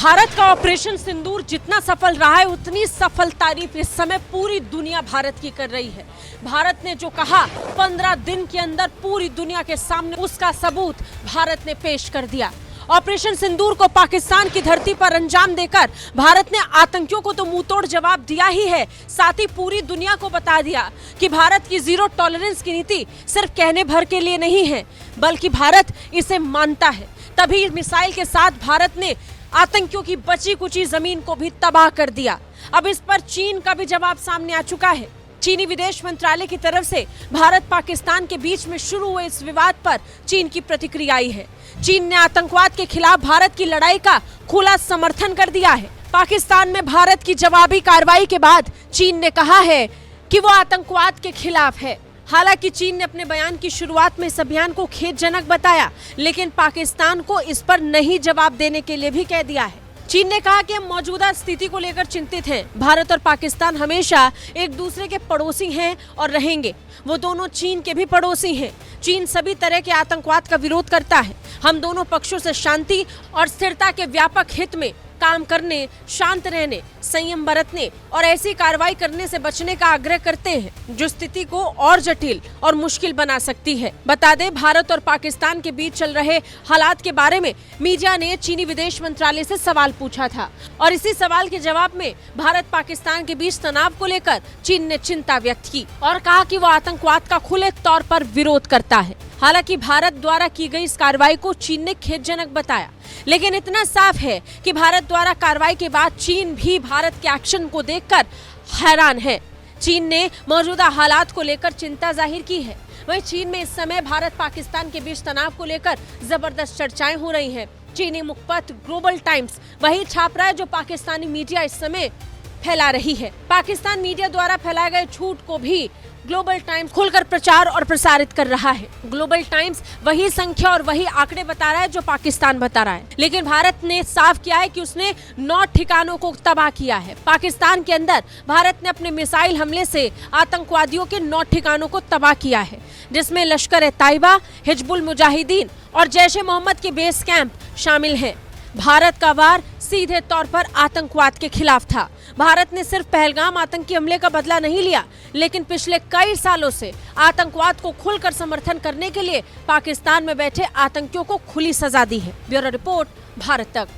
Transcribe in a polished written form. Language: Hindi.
भारत का ऑपरेशन सिंदूर जितना सफल रहा है उतनी सफल तारीफ इस समय पूरी दुनिया भारत की कर रही है। भारत ने जो कहा 15 दिन के अंदर पूरी दुनिया के सामने उसका सबूत भारत ने पेश कर दिया। ऑपरेशन सिंदूर को पाकिस्तान की धरती पर अंजाम देकर भारत ने आतंकियों को तो मुंहतोड़ जवाब दिया ही है, साथ ही पूरी दुनिया को बता दिया कि भारत की जीरो टॉलरेंस की नीति सिर्फ कहने भर के लिए नहीं है, बल्कि भारत इसे मानता है। तभी मिसाइल के साथ भारत ने आतंकियों की बची कुची जमीन को भी तबाह कर दिया। अब इस पर चीन का भी जवाब सामने आ चुका है। चीनी विदेश मंत्रालय की तरफ से भारत पाकिस्तान के बीच में शुरू हुए इस विवाद पर चीन की प्रतिक्रिया आई है। चीन ने आतंकवाद के खिलाफ भारत की लड़ाई का खुला समर्थन कर दिया है। पाकिस्तान में भारत की जवाबी कार्रवाई के बाद चीन ने कहा है कि वो आतंकवाद के खिलाफ है। हालांकि चीन ने अपने बयान की शुरुआत में इस अभियान को खेदजनक बताया, लेकिन पाकिस्तान को इस पर नहीं जवाब देने के लिए भी कह दिया है। चीन ने कहा कि हम मौजूदा स्थिति को लेकर चिंतित हैं। भारत और पाकिस्तान हमेशा एक दूसरे के पड़ोसी हैं और रहेंगे। वो दोनों चीन के भी पड़ोसी हैं। चीन सभी तरह के आतंकवाद का विरोध करता है। हम दोनों पक्षों से शांति और स्थिरता के व्यापक हित में काम करने, शांत रहने, संयम बरतने और ऐसी कार्रवाई करने से बचने का आग्रह करते हैं जो स्थिति को और जटिल और मुश्किल बना सकती है। बता दें, भारत और पाकिस्तान के बीच चल रहे हालात के बारे में मीडिया ने चीनी विदेश मंत्रालय से सवाल पूछा था और इसी सवाल के जवाब में भारत पाकिस्तान के बीच तनाव को लेकर चीन ने चिंता व्यक्त की और कहा कि वो आतंकवाद का खुले तौर पर विरोध करता है। हालांकि भारत द्वारा की गई इस कार्रवाई को चीन ने खेदजनक बताया, लेकिन इतना साफ है कि भारत द्वारा कार्रवाई के बाद चीन भी भारत के एक्शन को देखकर हैरान है। चीन ने मौजूदा हालात को लेकर चिंता जाहिर की है। वहीं चीन में इस समय भारत पाकिस्तान के बीच तनाव को लेकर जबरदस्त चर्चाएं हो रही हैं। चीनी मुखपत्र ग्लोबल टाइम्स वही छाप रहा है जो पाकिस्तानी मीडिया इस समय फैला रही है। पाकिस्तान मीडिया द्वारा फैलाए गए झूठ को भी ग्लोबल टाइम्स खुलकर प्रचार और प्रसारित कर रहा है। ग्लोबल टाइम्स वही संख्या और वही आंकड़े बता रहा है जो पाकिस्तान बता रहा है, लेकिन भारत ने साफ किया है कि उसने 9 ठिकानों को तबाह किया है। पाकिस्तान के अंदर भारत ने अपने मिसाइल हमले से आतंकवादियों के 9 ठिकानों को तबाह किया है, जिसमें लश्कर-ए-तैयबा, हिजबुल मुजाहिदीन और जैश-ए-मोहम्मद के बेस कैंप शामिल हैं। भारत का वार सीधे तौर पर आतंकवाद के खिलाफ था। भारत ने सिर्फ पहलगाम आतंकी हमले का बदला नहीं लिया, लेकिन पिछले कई सालों से आतंकवाद को खुलकर समर्थन करने के लिए पाकिस्तान में बैठे आतंकियों को खुली सजा दी है। ब्यूरो रिपोर्ट, भारत तक।